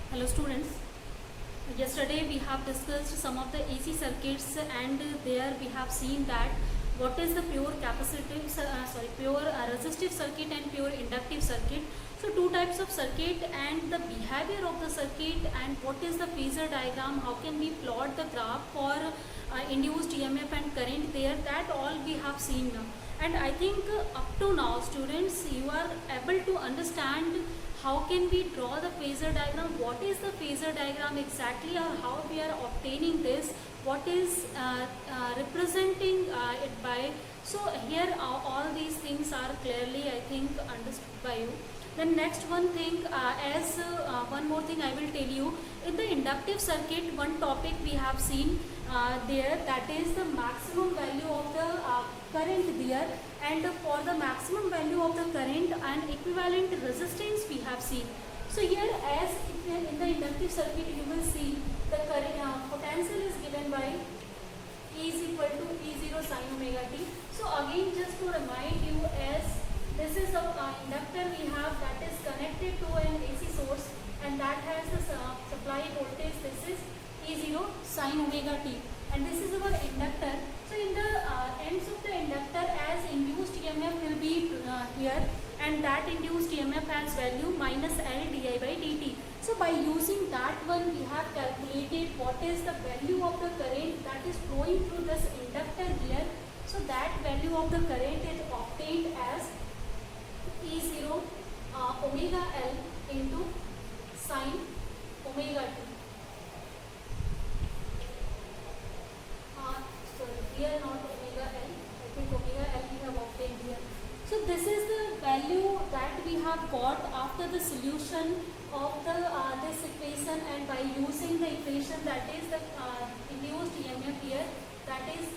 Hello students. Yesterday we have discussed some of the AC circuits and there we have seen that what is the pure resistive circuit and pure inductive circuit. So two types of circuit and the behavior of the circuit and what is the phasor diagram, how can we plot the graph for induced EMF and current there, that all we have seen now. And I think up to now students you are able to understand how can we draw the phasor diagram, what is the phasor diagram exactly, or how we are obtaining this, what is representing it by. So here all these things are clearly I think understood by you. Then next one thing, one more thing I will tell you, in the inductive circuit one topic we have seen there, that is the maximum value of the current there, and for the maximum value of the current and equivalent resistance we have seen. So here as in the inductive circuit you will see the current potential is given by E is equal to E0 sin omega t. So again just to remind you, as this is a inductor we have that is connected to an AC source and that has the supply voltage, this is E0 sin omega t, and this is our inductor. So in the ends of the inductor, as induced EMF will be here, and that induced EMF has value minus L di by dt. So by using that one we have calculated what is the value of the current that is flowing through this inductor here. So that value of the current is obtained as E0 omega L into sin omega t. Here not omega L, I think omega L we have obtained here. So this is the value that we have got after the solution of the this equation, and by using the equation that is the induced EMF here, that is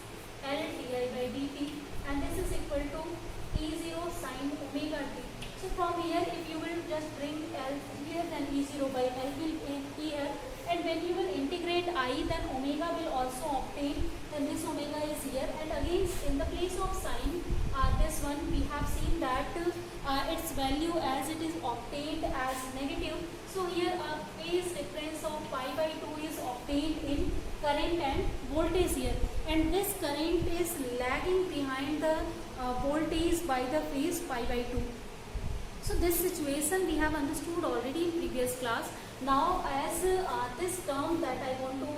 L di by dt, and this is equal to E0 sin omega t. So from here if you will just bring L here, then E0 by L will be here, and when you will integrate I, then omega will also obtain, then this omega is here, and again in the place of sin, this one we have seen that its value as it is obtained as negative. So here a phase difference of pi by 2 is obtained in current and voltage here, and this current is lagging behind the voltage by the phase pi by 2. So this situation we have understood already in previous class. Now as this term that I want to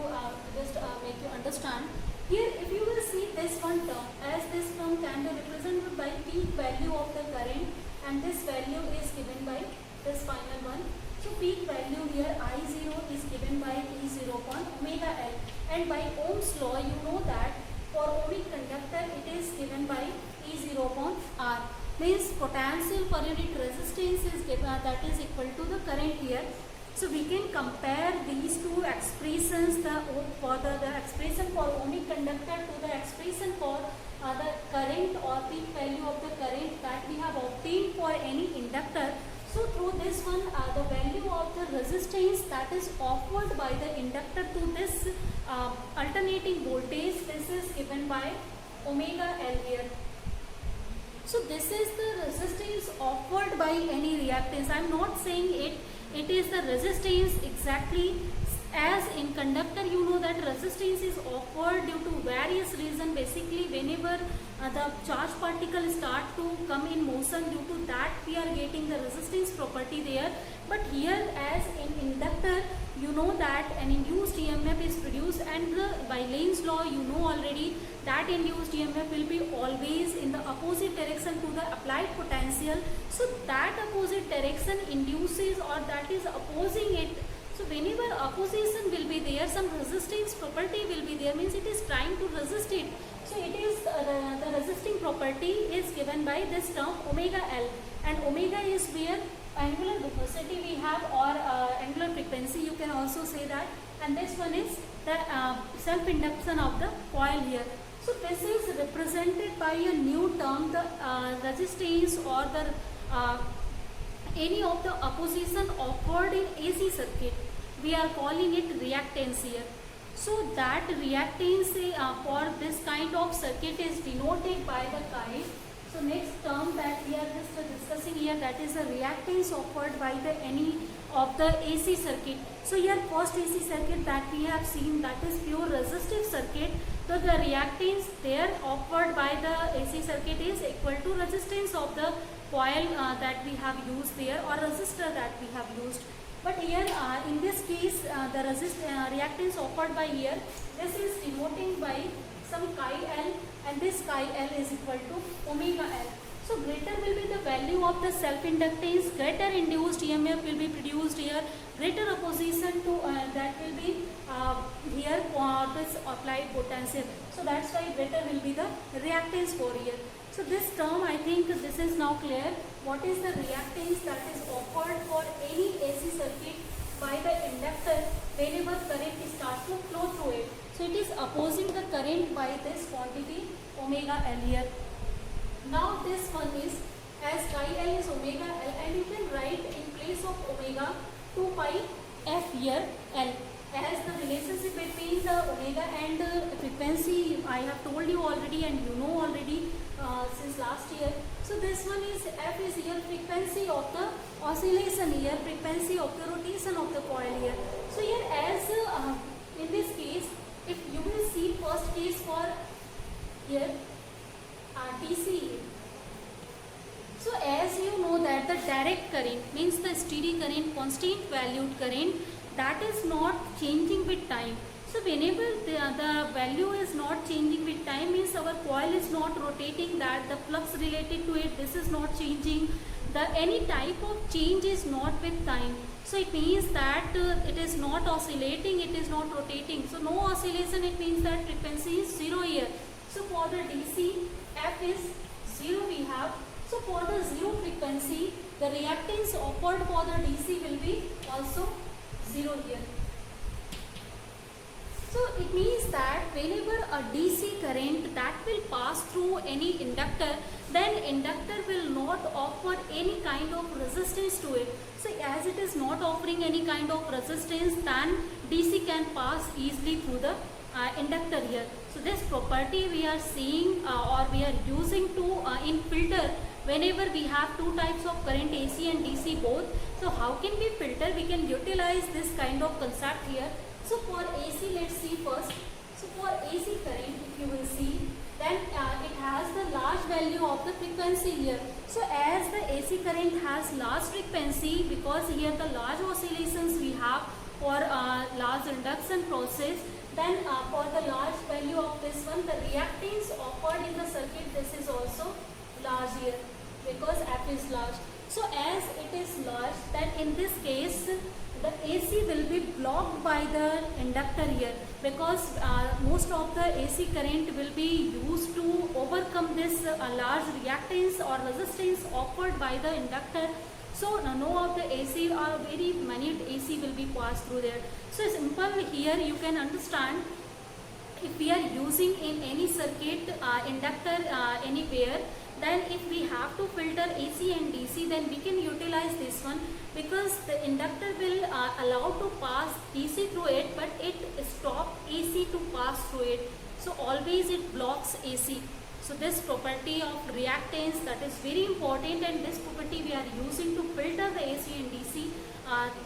just make you understand, here if you will see this one term, as this term can be represented by peak value of the current, and this value is given by this final one. So peak value here I0 is given by E0 upon omega L, and by Ohm's law you know that for ohmic conductor it is given by E0 upon R. Means potential per unit resistance is given, that is equal to the current here. So we can compare these two expressions, the expression for ohmic conductor to the expression for the current or peak value of the current that we have obtained for any inductor. So through this one, the value of the resistance that is offered by the inductor to this alternating voltage, this is given by omega L here. So this is the resistance offered by any reactance. I am not saying it is the resistance exactly, as in conductor you know that resistance is offered due to various reasons. Basically whenever the charged particles start to come in motion, due to that we are getting the resistance property there. But here as in inductor you know that an induced EMF is produced, and by Lane's law you know already that induced EMF will be always in the opposite direction to the applied potential. So that opposite direction induces, or that is opposing it. So whenever opposition will be there, some resistance property will be there, means it is trying to resist it. So it is the resisting property is given by this term omega L, and omega is where angular velocity we have, or angular frequency you can also say that, and this one is the self-induction of the coil here. So this is represented by a new term, the resistance or the any of the opposition offered in AC circuit. We are calling it reactance here. So that reactance for this kind of circuit is denoted by the chi. So next term that we are just discussing here, that is the reactance offered by the any of the AC circuit. So here first AC circuit that we have seen, that is pure resistive circuit. So the reactance there offered by the AC circuit is equal to resistance of the coil that we have used there, or resistor that we have used. But here in this case the reactance offered by here, this is denoting by some chi L, and this chi L is equal to omega L. So greater will be the value of the self inductance, greater induced EMF will be produced here, greater opposition to that will be here for this applied potential. So that's why greater will be the reactance for here. So this term, I think this is now clear. What is the reactance that is offered for any AC circuit by the inductor whenever current starts to flow through it. So it is opposing the current by this quantity omega L here. Now this one is, as chi L is omega L, and you can write in place of omega 2 pi f here L, as the relationship between the omega and frequency I have told you already, and you know already since last year. So this one is f is here frequency of the oscillation here, frequency of the rotation of the coil here. So here as in this case, if you will see first case for here DC. So as you know that the direct current means the steady current, constant valued current, that is not changing with time. So whenever the value is not changing with time, means our coil is not rotating, that the flux related to it, this is not changing, the any type of change is not with time. So it means that it is not oscillating, it is not rotating. So no oscillation, it means that frequency is 0 here. So for the DC, f is 0 we have. So for the 0 frequency, the reactance offered for the DC will be also 0 here. So it means that whenever a DC current that will pass through any inductor, then inductor will not offer any kind of resistance to it. So as it is not offering any kind of resistance, then DC can pass easily through the inductor here. So this property we are seeing or we are using to in filter whenever we have two types of current, AC and DC both. So how can we filter? We can utilize this kind of concept here. So for AC, let's see first. So for AC current, if you will see, then it has the large value of the frequency here. So as the AC current has large frequency, because here the large oscillations we have for large induction process, then for the large value of this one, the reactance offered in the circuit, this is also large here, because F is large. So as it is large, then in this case the AC will be blocked by the inductor here, because most of the AC current will be used to overcome this large reactance or resistance offered by the inductor. So no of the AC or very minute AC will be passed through there. So simple here you can understand, if we are using in any circuit inductor anywhere, then if we have to filter AC and DC, then we can utilize this one, because the inductor will allow to pass DC through it, but it stops AC to pass through it. So always it blocks AC. So this property of reactance, that is very important, and this property we are using to filter the AC and DC.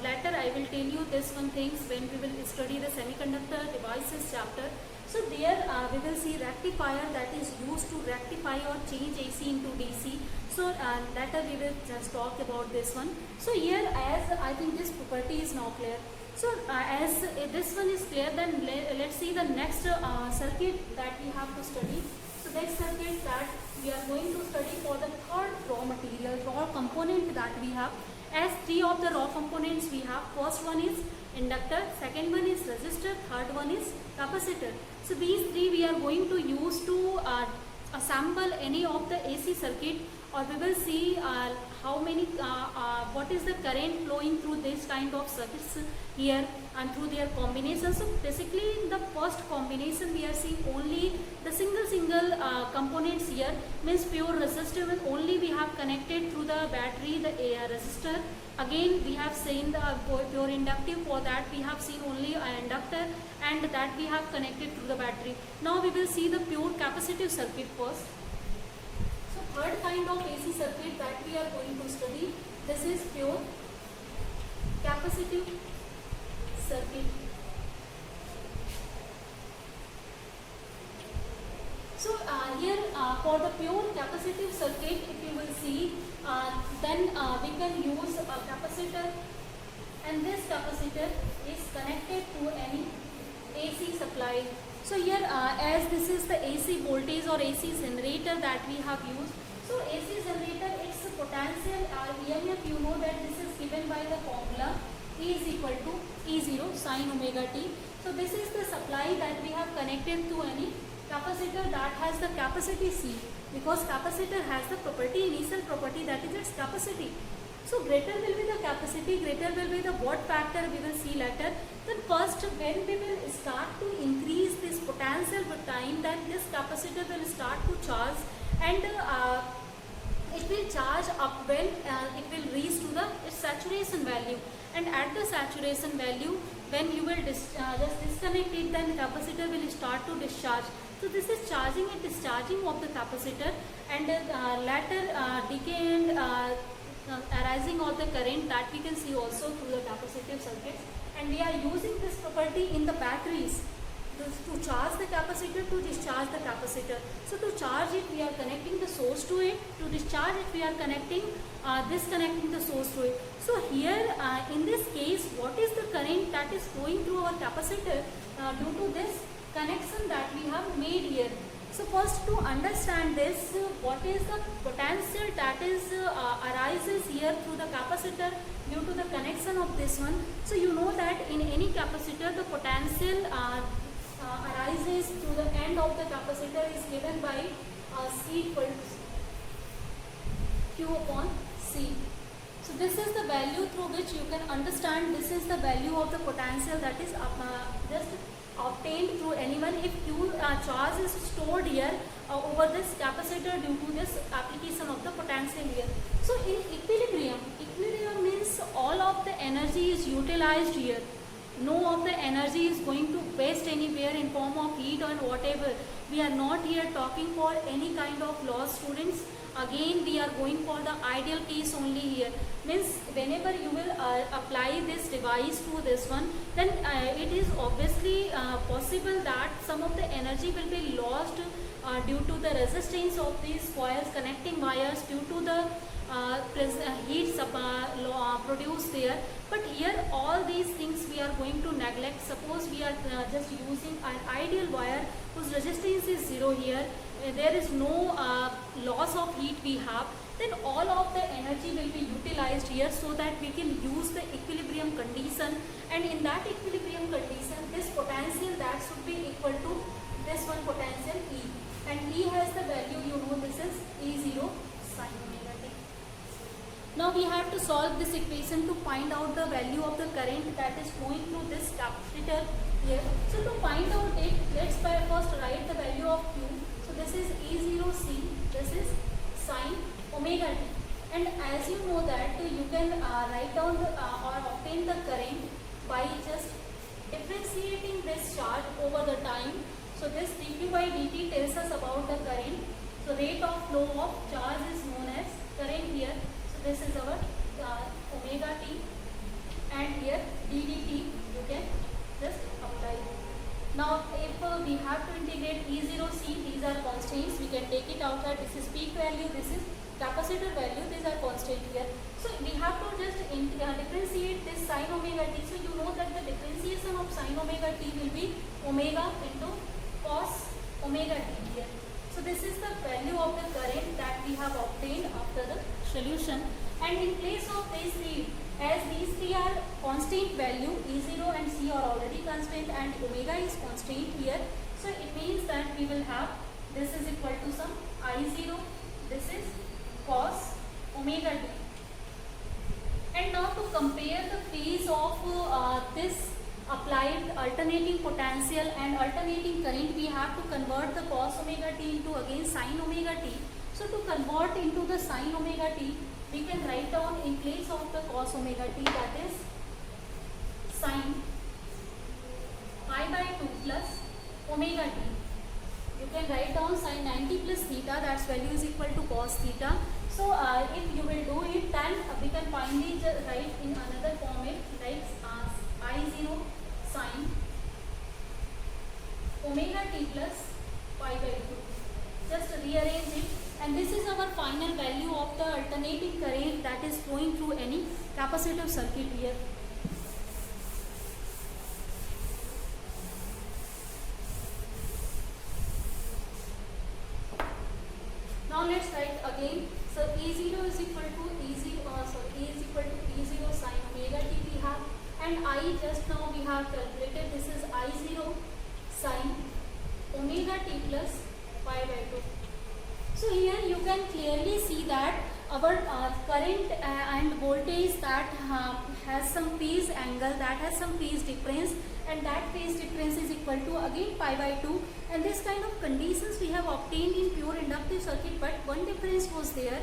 Later I will tell you this one things when we will study the semiconductor devices chapter. So there we will see rectifier that is used to rectify or change AC into DC. So later we will just talk about this one. So here, as I think this property is now clear. So as this one is clear, then let's see the next circuit that we have to study. So next circuit that we are going to study for the third raw material, raw component that we have. As three of the raw components we have. First one is inductor, second one is resistor, third one is capacitor. So these three we are going to use to assemble any of the AC circuit, or we will see how many what is the current flowing through this kind of circuits here and through their combination. So basically in the first combination we are seeing only the single components here, means pure resistor, and only we have connected through the battery the resistor. Again we have seen the pure inductive, for that we have seen only an inductor, and that we have connected through the battery. Now we will see the pure capacitive circuit first. So third kind of AC circuit that we are going to study. This is pure capacitive circuit. So here for the pure capacitive circuit, if you will see, then we can use a capacitor, and this capacitor is connected to any AC supply. So here as this is the AC voltage or AC generator that we have used. So AC generator, its potential EMF, you know that this is given by the formula E is equal to E0 sin omega t. So this is the supply that we have connected to any capacitor that has the capacity C, because capacitor has the property, initial property, that is its capacity. So greater will be the capacity, greater will be the watt factor, we will see later. Then first, when we will start to increase this potential with time, then this capacitor will start to charge, and it will charge up when it will reach to the its saturation value. And at the saturation value, when you will just disconnect it, then the capacitor will start to discharge. So this is charging and discharging of the capacitor, and later decay and arising of the current that we can see also through the capacitive circuits. And we are using this property in the batteries to charge the capacitor, to discharge the capacitor. So to charge it, we are connecting the source to it. To discharge it, we are connecting disconnecting the source to it. So here in this case, what is the current that is flowing through our capacitor due to this connection that we have made here? So first, to understand this, what is the potential that is arises here through the capacitor due to the connection of this one. So you know that in any capacitor, the potential arises through the end of the capacitor is given by C equals Q upon C. So this is the value through which you can understand this is the value of the potential that is just obtained through anyone if Q charge is stored here over this capacitor due to this application of the potential here. So in equilibrium means all of the energy is utilized here. No of the energy is going to waste anywhere in form of heat or whatever. We are not here talking for any kind of loss, students. Again, we are going for the ideal case only here. Means whenever you will apply this device to this one, then it is obviously possible that some of the energy will be lost due to the resistance of these coils, connecting wires, due to the heat produced there. But here all these things we are going to neglect. Suppose we are just using an ideal wire whose resistance is 0 here, there is no loss of heat we have, then all of the energy will be utilized here so that we can use the equilibrium condition. And in that equilibrium condition, this potential that should be equal to this one potential E, and E has the value, you know, this is E0 sin omega t. Now we have to solve this equation to find out the value of the current that is flowing through this capacitor here. So to find out it, let's first write the value of Q. So this is E0C, this is sin omega t. And as you know that you can write down the, or obtain the current by just differentiating this charge over the time. So this dq by dt tells us about the current. So rate of flow of charge is known as current here. So this is our omega t, and here ddt you can just apply. Now if we have to integrate E0C, these are constants, we can take it outside. This is peak value, this is capacitor value, these are constant here. So we have to just differentiate this sin omega t. So you know that the differentiation of sin omega t will be omega into cos omega t here. So this is the value of the current that we have obtained after the solution. And in place of these three, as these three are constant value, E0 and C are already constant and omega is constant here. So it means that we will have this is equal to some I0, this is cos omega t. And now to compare the phase of this applied alternating potential and alternating current, we have to convert the cos omega t into again sin omega t. So to convert into the sin omega t, we can write down in place of the cos omega t, that is sin pi by 2 plus omega t. you can write down sin 90 plus theta, that's value is equal to cos theta. So if you will do it, then we can finally write in another format like I0 sin omega t plus pi by 2. Just rearrange it, and this is our final value of the alternating current that is flowing through any capacitive circuit here. Now let's write again. So E0 is equal to E is equal to E0 sin omega t we have, and I just now we have calculated, this is I0 sin omega t plus pi by 2. So here you can clearly see that our current and voltage that has some phase angle, that has some phase difference, and that phase difference is equal to again pi by 2, and this kind of conditions we have obtained in pure inductive circuit, but one difference was there.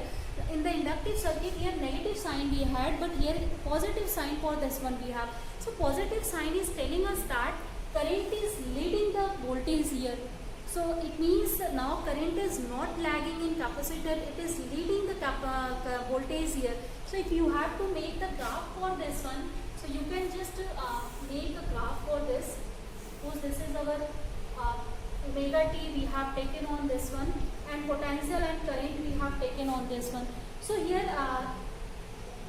In the inductive circuit here negative sign we had, but here positive sign for this one we have. So positive sign is telling us that current is leading the voltage here. So it means now current is not lagging in capacitor, it is leading the voltage here. So if you have to make the graph for this one, so you can just make a graph for this. Suppose this is our omega t we have taken on this one, and potential and current we have taken on this one. So here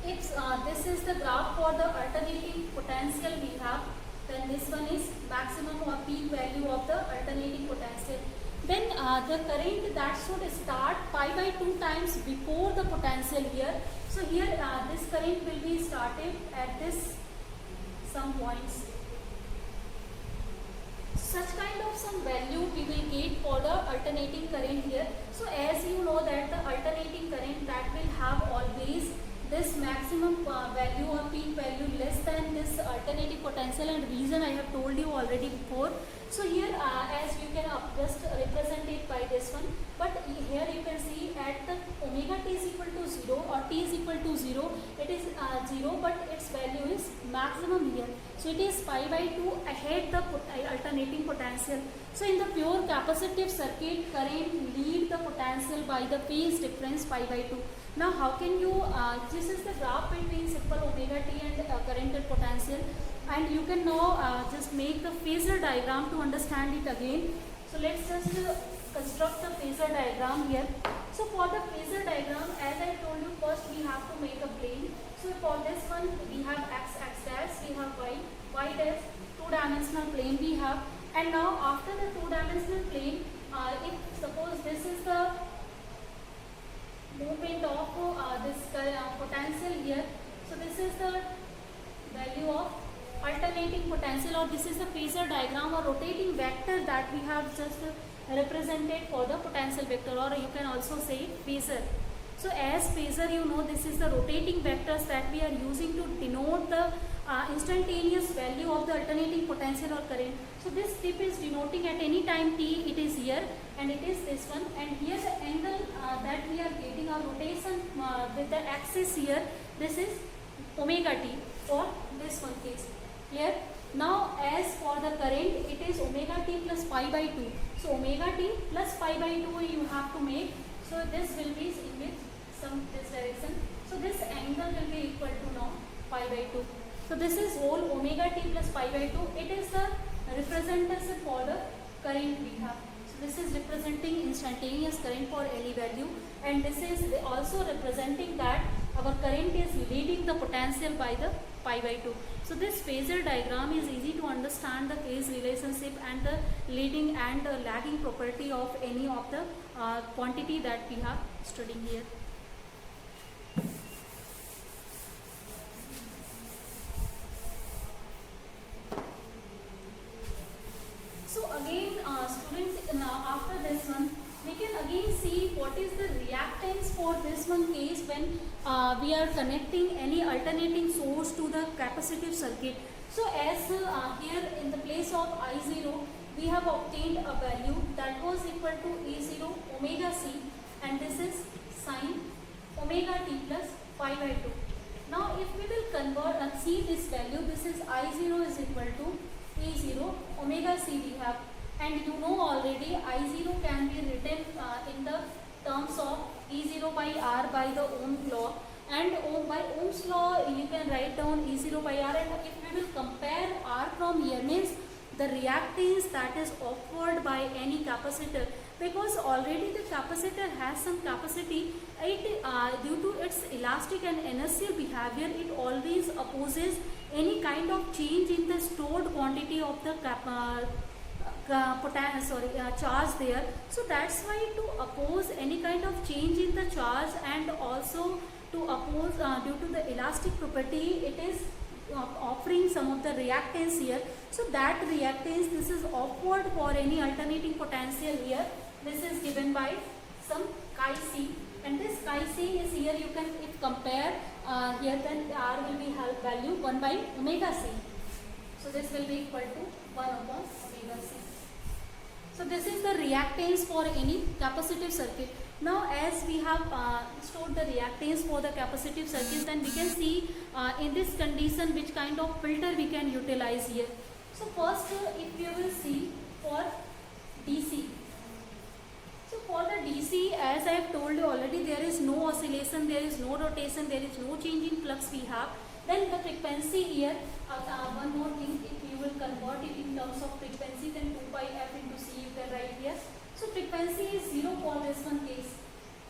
if this is the graph for the alternating potential we have, then this one is maximum or peak value of the alternating potential. Then the current that should start pi by 2 times before the potential here. So here this current will be started at this some points. Such kind of some value we will get for the alternating current here. So as you know that the alternating current that will have always this maximum value or peak value less than this alternating potential, and reason I have told you already before. So here as you can just represent it by this one, but here you can see at the omega t is equal to 0 or t is equal to 0, it is 0, but its value is maximum here. So it is pi by 2 ahead the alternating potential. So in the pure capacitive circuit, current lead the potential by the phase difference pi by 2. Now how can you, this is the graph between simple omega t and current and potential, and you can now just make the phasor diagram to understand it again. So let's just construct the phasor diagram here. So for the phasor diagram, as I told you, first we have to make a plane. So for this one we have x dash, we have y dash, two-dimensional plane we have, and now after the two-dimensional plane, if suppose this is the movement of this potential here, so this is the value of alternating potential, or this is the phasor diagram or rotating vector that we have just represented for the potential vector, or you can also say phasor. So as phasor, you know, this is the rotating vectors that we are using to denote the instantaneous value of the alternating potential or current. So this tip is denoting at any time t, it is here, and it is this one, and here the angle that we are getting our rotation with the axis here, this is omega t for this one case here. Now as for the current, it is omega t plus pi by 2. So omega t plus pi by 2 you have to make. So this will be in with some this direction. So this angle will be equal to now pi by 2. So this is whole omega t plus pi by 2. It is the representation for the current we have. So this is representing instantaneous current for any value, and this is also representing that our current is leading the potential by the pi by 2. So this phasor diagram is easy to understand the phase relationship and the leading and lagging property of any of the quantity that we have studied here. So again students, after this one we can again see what is the reactance for this one case when we are connecting any alternating source to the capacitive circuit. So as here in the place of I0 we have obtained a value that was equal to E0 omega c, and this is sin omega t plus pi by 2. Now if we will convert and see this value, this is I0 is equal to E0 omega c we have. And you know already I0 can be written in the terms of E0 by R by the Ohm's law, and by Ohm's law you can write down E0 by R, and if we will compare R from here, means the reactance that is offered by any capacitor, because already the capacitor has some capacity, it due to its elastic and inertial behavior, it always opposes any kind of change in the stored quantity of the charge there. So that's why to oppose any kind of change in the charge, and also to oppose due to the elastic property, it is offering some of the reactance here. So that reactance, this is offered for any alternating potential here. This is given by some chi c, and this chi c is here, you can if compare here, then R will be value 1 by omega c. So this will be equal to 1 upon omega c. So this is the reactance for any capacitive circuit. Now as we have stored the reactance for the capacitive circuit, then we can see in this condition which kind of filter we can utilize here. So first if you will see for DC. So for the DC, as I have told you already, there is no oscillation, there is no rotation, there is no change in flux we have. Then the frequency here, one more thing, if you will convert it in terms of frequency, then 2 pi f into c you can write here. So frequency is 0 for this one case.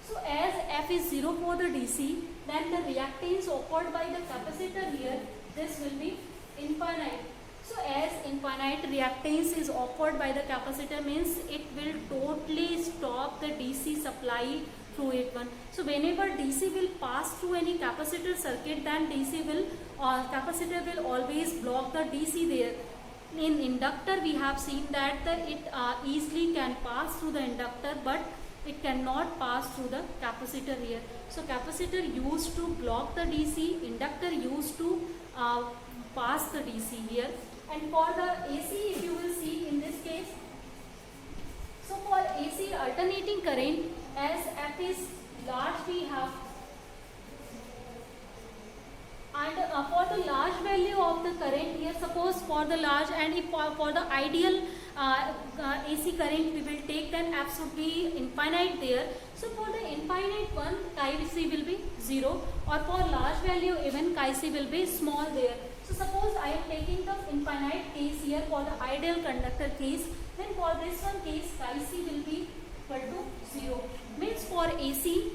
So as f is 0 for the DC, then the reactance offered by the capacitor here, this will be infinite. So as infinite reactance is offered by the capacitor, means it will totally stop the DC supply through it one. So whenever DC will pass through any capacitor circuit, then DC will capacitor will always block the DC there. In inductor we have seen that it easily can pass through the inductor, but it cannot pass through the capacitor here. So capacitor used to block the DC, inductor used to pass the DC here. And for the AC, if you will see in this case, so for AC alternating current, as F is large we have, and for the large value of the current here, suppose for the large, and if for the ideal AC current we will take, then F should be infinite there. So for the infinite one, chi c will be 0, or for large value even chi c will be small there. So suppose I am taking the infinite case here for the ideal conductor case, then for this one case chi c will be equal to 0. Means for AC,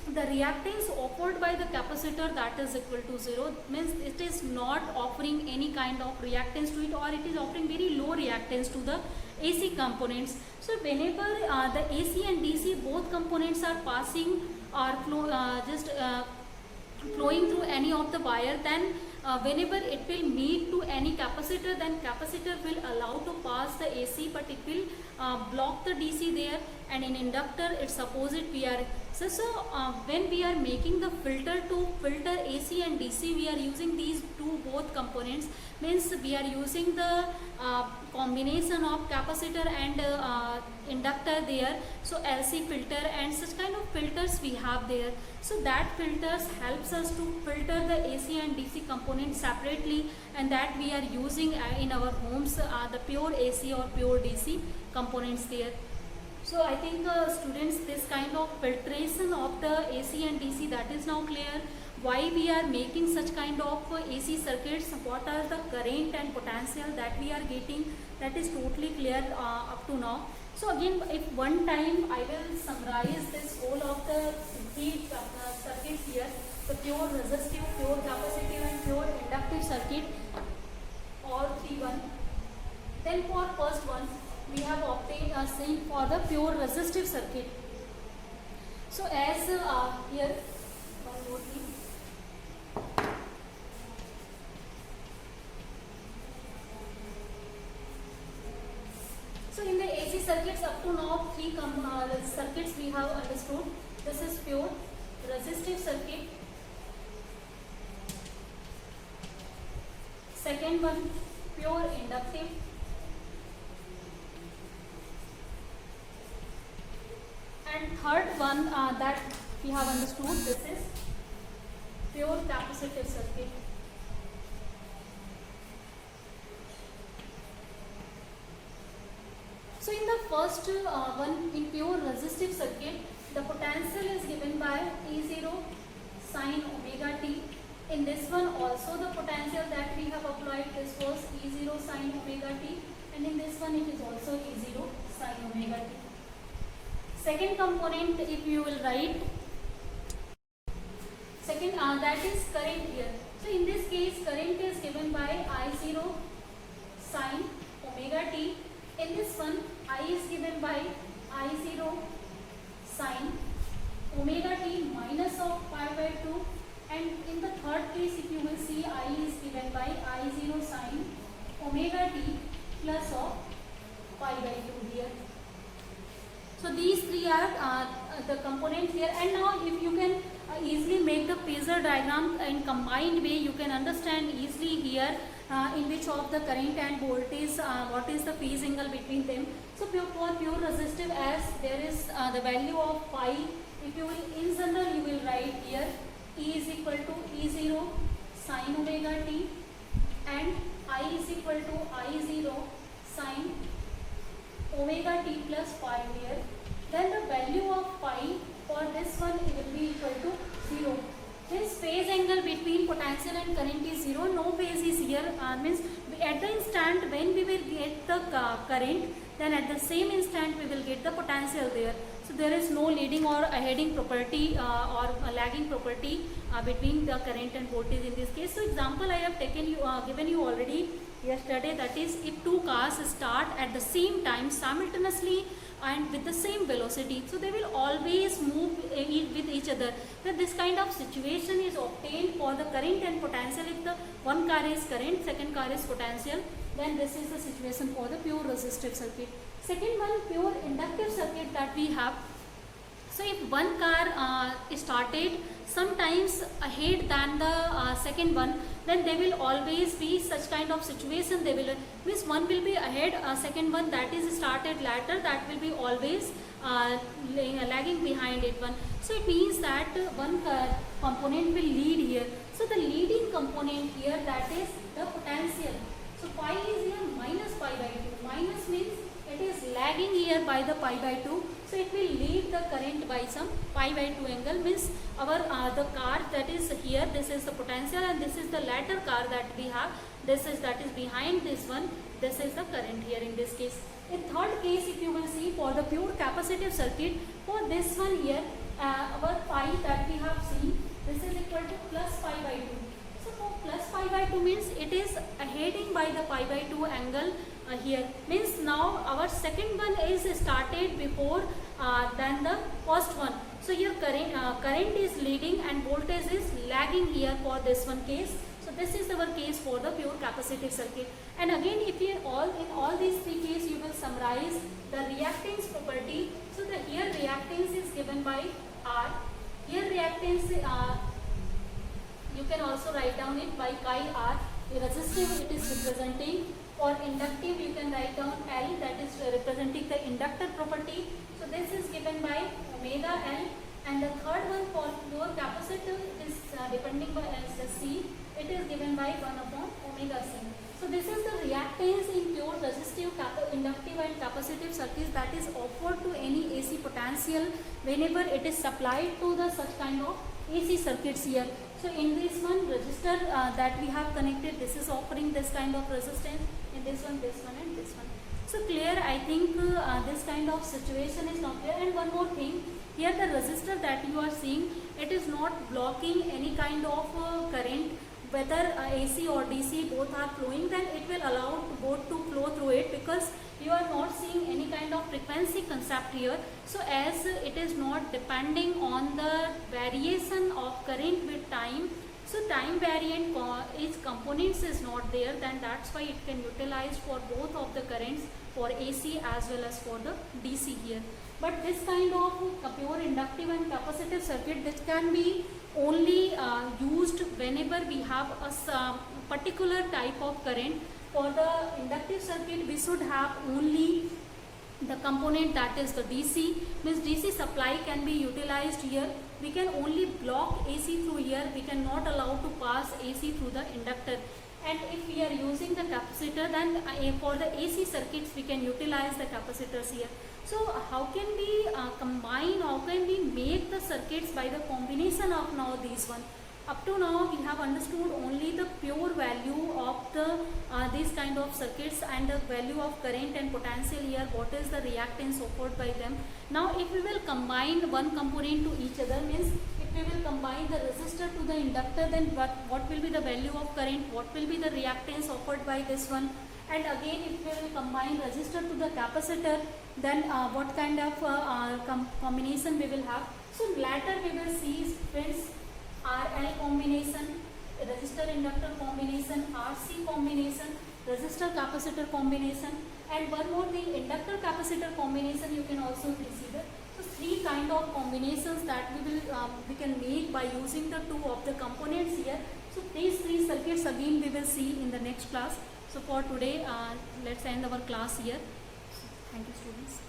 the reactance offered by the capacitor, that is equal to 0, means it is not offering any kind of reactance to it, or it is offering very low reactance to the AC components. So whenever the AC and DC both components are passing or flowing through any of the wire, then whenever it will meet to any capacitor, then capacitor will allow to pass the AC, but it will block the DC there. And in inductor it's opposite, we are when we are making the filter to filter AC and DC, we are using these two both components, means we are using the combination of capacitor and inductor there. So LC filter and such kind of filters we have there. So that filters helps us to filter the AC and DC components separately, and that we are using in our homes the pure AC or pure DC components there. So I think students, this kind of filtration of the AC and DC, that is now clear. Why we are making such kind of AC circuits, what are the current and potential that we are getting, that is totally clear up to now. So again, if one time I will summarize this whole of the three circuits here, the pure resistive, pure capacitive and pure inductive circuit, all three one. Then for first one, we have obtained a same for the pure resistive circuit. So as here, one more thing. So in the AC circuits up to now, three circuits we have understood. This is pure resistive circuit. Second one, pure inductive. And third one that we have understood, this is pure capacitive circuit. So in the first one, in pure resistive circuit, the potential is given by E0 sine omega t. In this one also the potential that we have applied, this was E0 sine omega t, and in this one it is also E0 sine omega t. Second component, if you will write, second that is current here. So in this case current is given by I0 sine omega t. In this one I is given by I0 sine omega t minus of pi by 2, and in the third case if you will see I is given by I0 sine omega t plus of pi by 2 here. So these three are the components here, and now if you can easily make the phasor diagram in combined way, you can understand easily here in which of the current and voltage, what is the phase angle between them. So for pure resistive, as there is the value of pi, if you will in general you will write here E is equal to E0 sine omega t, and I is equal to I0 sine omega t plus pi here. Then the value of pi for this one it will be equal to 0. This phase angle between potential and current is 0. No phase is here, means at the instant when we will get the current, then at the same instant we will get the potential there. So there is no leading or a heading property or a lagging property between the current and voltage in this case. So example I have taken you given you already yesterday, that is if two cars start at the same time simultaneously and with the same velocity, so they will always move with each other. So this kind of situation is obtained for the current and potential. If the one car is current, second car is potential, then this is the situation for the pure resistive circuit. Second one, pure inductive circuit that we have. So if one car started sometimes ahead than the second one, then there will always be such kind of situation. They will means one will be ahead, second one that is started later, that will be always lagging behind it one. So it means that one component will lead here. So the leading component here, that is the potential. So pi is here minus pi by 2. Minus means it is lagging here by the pi by 2. So it will lead the current by some pi by 2 angle, means our the car that is here, this is the potential, and this is the latter car that we have, this is that is behind this one, this is the current here in this case. In third case, if you will see for the pure capacitive circuit, for this one here our pi that we have seen, this is equal to plus pi by 2. So for plus pi by 2 means it is heading by the pi by 2 angle here, means now our second one is started before than the first one. So here current is leading and voltage is lagging here for this one case. So this is our case for the pure capacitive circuit. And again, if you in all these three cases you will summarize the reactance property. So the here reactance is given by R. Here reactance you can also write down it by chi R. Resistive it is representing. For inductive you can write down L, that is representing the inductor property. So this is given by omega L, and the third one for pure capacitive is depending by the C, it is given by 1 upon omega C. So this is the reactance in pure resistive, inductive and capacitive circuits that is offered to any AC potential whenever it is supplied to the such kind of AC circuits here. So in this one resistor that we have connected, this is offering this kind of resistance. In this one and this one. So clear, I think this kind of situation is not clear. And one more thing, here the resistor that you are seeing, it is not blocking any kind of current, whether AC or DC both are flowing, then it will allow both to flow through it, because you are not seeing any kind of frequency concept here. So as it is not depending on the variation of current with time, so time variant its components is not there, then that's why it can utilize for both of the currents, for AC as well as for the DC here. But this kind of pure inductive and capacitive circuit, this can be only used whenever we have a particular type of current. For the inductive circuit, we should have only the component that is the DC, means DC supply can be utilized here. We can only block AC through here, we cannot allow to pass AC through the inductor. and if we are using the capacitor, then for the AC circuits we can utilize the capacitors here. So how can we combine, how can we make the circuits by the combination of now these one? Up to now we have understood only the pure value of the these kind of circuits and the value of current and potential here, what is the reactance offered by them. Now if we will combine one component to each other, means if we will combine the resistor to the inductor, then what will be the value of current, what will be the reactance offered by this one, and again if we will combine resistor to the capacitor, then what kind of combination we will have. So later we will see friends, RL combination, resistor inductor combination, RC combination, resistor capacitor combination, and one more thing, inductor capacitor combination you can also consider. So three kind of combinations that we can make by using the two of the components here. So these three circuits again we will see in the next class. So for today let's end our class here. Thank you students.